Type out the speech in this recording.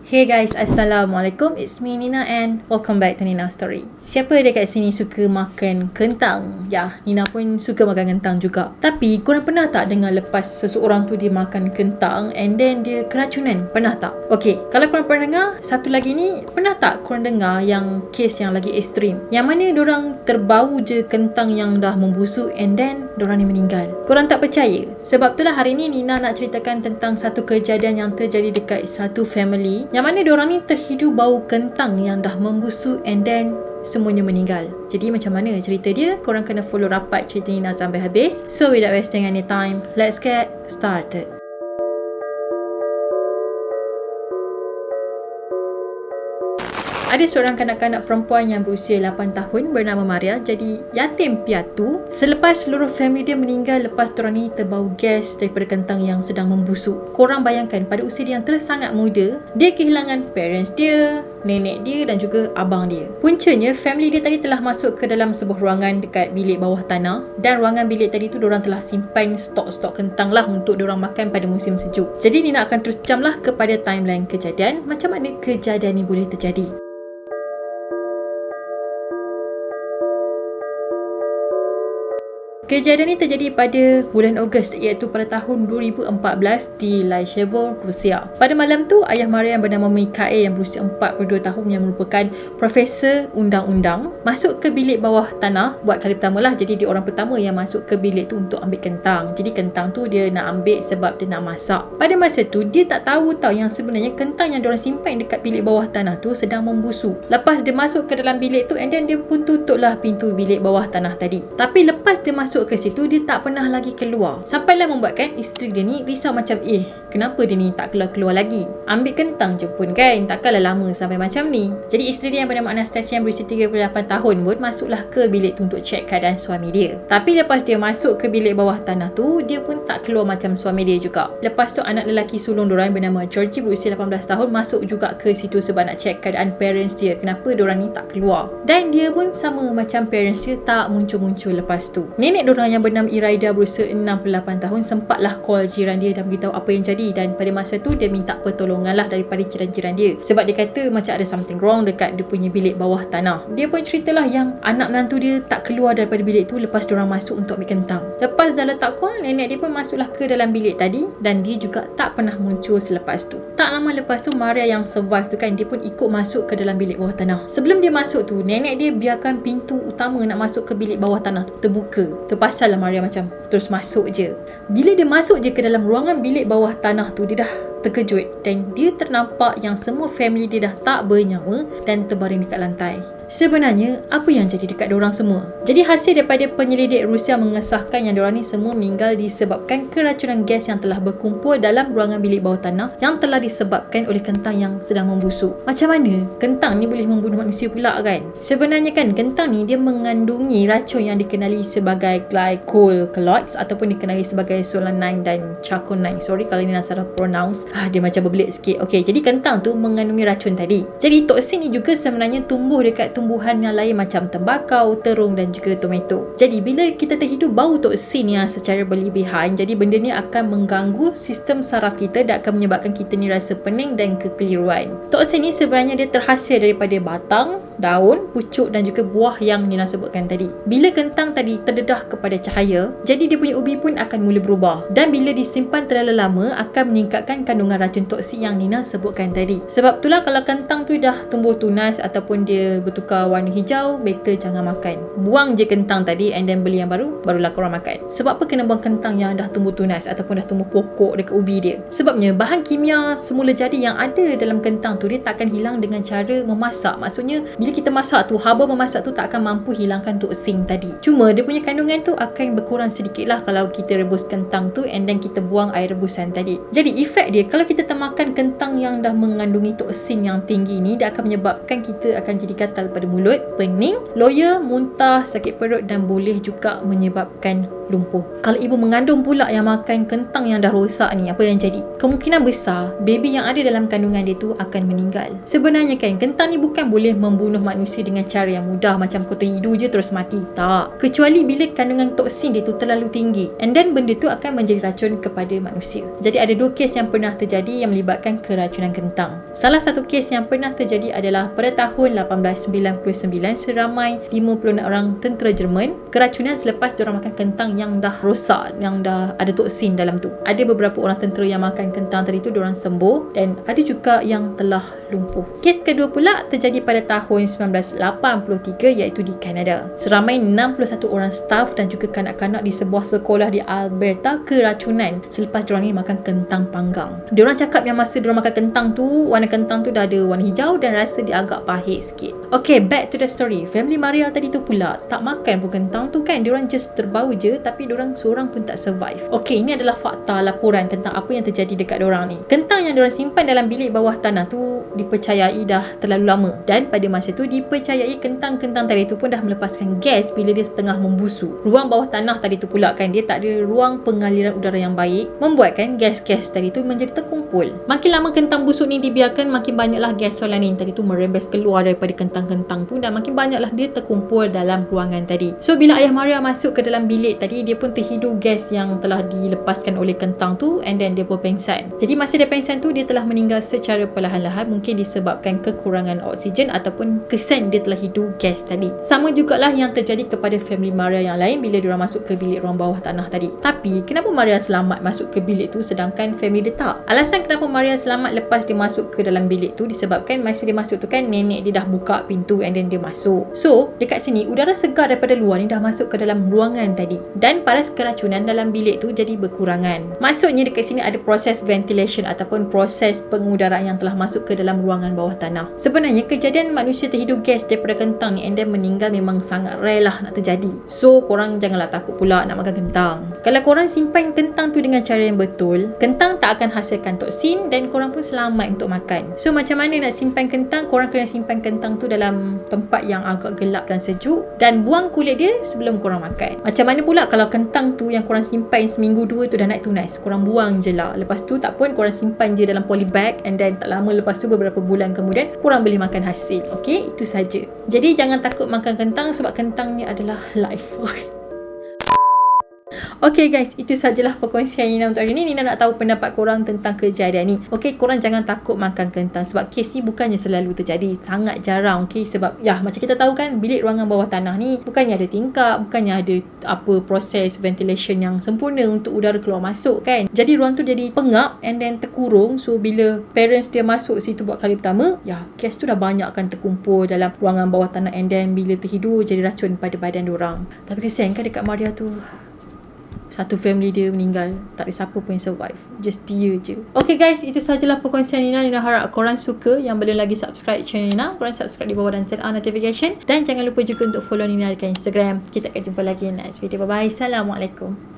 Hey guys, Assalamualaikum. It's me Nina and welcome back to Nina Story. Siapa dekat sini suka makan kentang? Ya, Nina pun suka makan kentang juga. Tapi korang pernah tak dengar lepas seseorang tu dia makan kentang and then dia keracunan? Pernah tak? Okay, kalau korang pernah dengar, satu lagi ni, pernah tak korang dengar yang kes yang lagi ekstrim? Yang mana dorang terbau je kentang yang dah membusuk and then dorang ni meninggal. Korang tak percaya? Sebab itulah hari ni Nina nak ceritakan tentang satu kejadian yang terjadi dekat satu family yang mana diorang ni terhidu bau kentang yang dah membusuk and then semuanya meninggal. Jadi macam mana cerita dia? Korang kena follow rapat cerita Nina sampai habis. So without wasting any time, let's get started. Ada seorang kanak-kanak perempuan yang berusia 8 tahun bernama Maria jadi yatim piatu selepas seluruh family dia meninggal lepas diorang ni terbau gas daripada kentang yang sedang membusuk. Korang bayangkan pada usia dia yang sangat muda, dia kehilangan parents dia, nenek dia dan juga abang dia. Puncanya, family dia tadi telah masuk ke dalam sebuah ruangan dekat bilik bawah tanah dan ruangan bilik tadi tu diorang telah simpan stok-stok kentang lah untuk diorang makan pada musim sejuk. Jadi Nina akan terus jamlah kepada timeline kejadian, macam mana kejadian ni boleh terjadi. Kejadian ini terjadi pada bulan Ogos iaitu pada tahun 2014 di Lyshevo, Rusia. Pada malam tu, ayah Maria yang bernama Mikhail yang berusia 42 tahun yang merupakan profesor undang-undang masuk ke bilik bawah tanah buat kali pertama lah. Jadi dia orang pertama yang masuk ke bilik tu untuk ambil kentang. Jadi kentang tu dia nak ambil sebab dia nak masak. Pada masa tu dia tak tahu yang sebenarnya kentang yang diorang simpan dekat bilik bawah tanah tu sedang membusuk. Lepas dia masuk ke dalam bilik tu and then dia pun tutuplah pintu bilik bawah tanah tadi. Tapi lepas dia masuk ke situ, dia tak pernah lagi keluar. Sampailah membuatkan isteri dia ni risau macam kenapa dia ni tak keluar-keluar lagi? Ambil kentang je pun kan, takkanlah lama sampai macam ni. Jadi isteri dia yang bernama Anastasia yang berusia 38 tahun pun masuklah ke bilik tu untuk cek keadaan suami dia. Tapi lepas dia masuk ke bilik bawah tanah tu, dia pun tak keluar macam suami dia juga. Lepas tu anak lelaki sulung diorang yang bernama Georgie berusia 18 tahun masuk juga ke situ sebab nak cek keadaan parents dia, kenapa diorang ni tak keluar. Dan dia pun sama macam parents dia, tak muncul-muncul lepas tu. Nenek diorang yang bernama Iraida berusia 68 tahun sempatlah call jiran dia dan beritahu apa yang jadi, dan pada masa tu dia minta pertolongan lah daripada jiran-jiran dia sebab dia kata macam ada something wrong dekat dia punya bilik bawah tanah. Dia pun ceritalah yang anak menantu dia tak keluar daripada bilik tu lepas diorang masuk untuk ambil kentang. Lepas dah letak call, nenek dia pun masuklah ke dalam bilik tadi dan dia juga tak pernah muncul selepas tu. Tak lama lepas tu Maria yang survive tu kan, dia pun ikut masuk ke dalam bilik bawah tanah. Sebelum dia masuk tu, nenek dia biarkan pintu utama nak masuk ke bilik bawah tanah tu terbuka. Tu pasal Maria macam terus masuk je. Bila dia masuk je ke dalam ruangan bilik bawah tanah tu, dia dah terkejut dan dia ternampak yang semua family dia dah tak bernyawa dan terbaring dekat lantai. Sebenarnya, apa yang jadi dekat diorang semua? Jadi hasil daripada penyelidik Rusia mengesahkan yang diorang ni semua meninggal disebabkan keracunan gas yang telah berkumpul dalam ruangan bilik bawah tanah yang telah disebabkan oleh kentang yang sedang membusuk. Macam mana kentang ni boleh membunuh manusia pula kan? Sebenarnya kan kentang ni dia mengandungi racun yang dikenali sebagai glycoalkaloids ataupun dikenali sebagai solanine dan chaconine. Sorry kalau ni nak salah pronounce. Dia macam berbelit sikit. Okay, jadi kentang tu mengandungi racun tadi. Jadi toksin ni juga sebenarnya tumbuh dekat tumbuhan yang lain macam tembakau, terung dan juga tomato. Jadi bila kita terhidup bau toksin yang secara berlebihan, jadi benda ni akan mengganggu sistem saraf kita dan akan menyebabkan kita ni rasa pening dan kekeliruan. Toksin ni sebenarnya dia terhasil daripada batang, daun, pucuk dan juga buah yang Nina sebutkan tadi. Bila kentang tadi terdedah kepada cahaya, jadi dia punya ubi pun akan mula berubah dan bila disimpan terlalu lama akan meningkatkan kandungan racun toksin yang Nina sebutkan tadi. Sebab itulah kalau kentang tu dah tumbuh tunas ataupun dia bertukar warna hijau, better jangan makan. Buang je kentang tadi and then beli yang baru, barulah korang makan. Sebab apa kena buang kentang yang dah tumbuh tunas ataupun dah tumbuh pokok dekat ubi dia? Sebabnya bahan kimia semula jadi yang ada dalam kentang tu dia tak akan hilang dengan cara memasak. Maksudnya bila kita masak tu, haba memasak tu tak akan mampu hilangkan toksin tadi. Cuma dia punya kandungan tu akan berkurang sedikit lah kalau kita rebus kentang tu and then kita buang air rebusan tadi. Jadi efek dia kalau kita termakan kentang yang dah mengandungi toksin yang tinggi ni, dia akan menyebabkan kita akan jadi gatal pada mulut, pening, loya, muntah, sakit perut dan boleh juga menyebabkan lumpuh. Kalau ibu mengandung pula yang makan kentang yang dah rosak ni, apa yang jadi? Kemungkinan besar baby yang ada dalam kandungan dia tu akan meninggal. Sebenarnya kan kentang ni bukan boleh membunuh membunuh manusia dengan cara yang mudah, macam kau terhidu je terus mati. Tak. Kecuali bila kandungan toksin dia tu terlalu tinggi, and then benda tu akan menjadi racun kepada manusia. Jadi ada 2 kes yang pernah terjadi yang melibatkan keracunan kentang. Salah satu kes yang pernah terjadi adalah pada tahun 1899, seramai 56 orang tentera Jerman keracunan selepas diorang makan kentang yang dah rosak, yang dah ada toksin dalam tu. Ada beberapa orang tentera yang makan kentang tadi tu diorang sembuh, dan ada juga yang telah lumpuh. Kes kedua pula terjadi pada tahun 1983, iaitu di Kanada. Seramai 61 orang staf dan juga kanak-kanak di sebuah sekolah di Alberta keracunan selepas diorang ni makan kentang panggang. Diorang cakap yang masa diorang makan kentang tu, warna kentang tu dah ada warna hijau dan rasa dia agak pahit sikit. Okay, back to the story. Family Maria tadi tu pula tak makan pun kentang tu kan. Diorang just terbau je, tapi diorang seorang pun tak survive. Okay, ini adalah fakta laporan tentang apa yang terjadi dekat diorang ni. Kentang yang diorang simpan dalam bilik bawah tanah tu dipercayai dah terlalu lama, dan pada masa tu dipercayai kentang-kentang tadi tu pun dah melepaskan gas bila dia setengah membusuk. Ruang bawah tanah tadi tu pula kan, dia tak ada ruang pengaliran udara yang baik, membuatkan gas-gas tadi tu menjadi terkumpul. Makin lama kentang busuk ni dibiarkan, makin banyaklah gas solanin tadi tu merembes keluar daripada kentang-kentang tu, dan makin banyaklah dia terkumpul dalam ruangan tadi. So bila ayah Maria masuk ke dalam bilik tadi, dia pun terhidu gas yang telah dilepaskan oleh kentang tu, and then dia pun pengsan. Jadi masa dia pengsan tu, dia telah meninggal secara perlahan-lahan, mungkin disebabkan kekurangan oksigen ataupun kesan dia telah hidu gas tadi. Sama jugalah yang terjadi kepada family Maria yang lain bila diorang masuk ke bilik ruang bawah tanah tadi. Tapi kenapa Maria selamat masuk ke bilik tu sedangkan family dia tak? Alasan kenapa Maria selamat lepas dia masuk ke dalam bilik tu disebabkan masa dia masuk tu kan, nenek dia dah buka pintu and then dia masuk. So dekat sini udara segar daripada luar ni dah masuk ke dalam ruangan tadi, dan paras keracunan dalam bilik tu jadi berkurangan. Maksudnya dekat sini ada proses ventilation ataupun proses pengudaraan yang telah masuk ke dalam ruangan bawah tanah. Sebenarnya kejadian manusia terhidu gas daripada kentang ni and then meninggal memang sangat rare lah nak terjadi. So korang janganlah takut pula nak makan kentang. Kalau korang simpan kentang tu dengan cara yang betul, kentang tak akan hasilkan toksin dan korang pun selamat untuk makan. So macam mana nak simpan kentang? Korang kena simpan kentang tu dalam tempat yang agak gelap dan sejuk, dan buang kulit dia sebelum korang makan. Macam mana pula kalau kentang tu yang korang simpan seminggu 2 tu dah naik tunas? Korang buang je lah. Lepas tu tak pun korang simpan je dalam polybag, and then tak lama lepas tu beberapa bulan kemudian korang boleh makan hasil. Okay, itu saja. Jadi jangan takut makan kentang sebab kentang ni adalah life. Okay guys, itu sajalah perkongsian Nina untuk hari ni. Nina nak tahu pendapat korang tentang kejadian ni. Okay, korang jangan takut makan kentang sebab kes ni bukannya selalu terjadi, sangat jarang. Okay, sebab ya macam kita tahu kan, bilik ruangan bawah tanah ni bukannya ada tingkap, bukannya ada apa proses ventilation yang sempurna untuk udara keluar masuk kan. Jadi ruang tu jadi pengap and then terkurung. So bila parents dia masuk situ buat kali pertama, ya gas tu dah banyak akan terkumpul dalam ruangan bawah tanah, and then bila terhidur jadi racun pada badan diorang. Tapi kesian kan dekat Maria tu, satu family dia meninggal, tak ada siapa pun yang survive, just dia je. Okay guys, itu sajalah perkongsian Nina. Nina harap korang suka. Yang belum lagi subscribe channel Nina, korang subscribe di bawah dan turn on notification, dan jangan lupa juga untuk follow Nina dekat Instagram. Kita akan jumpa lagi next video. Bye bye. Assalamualaikum.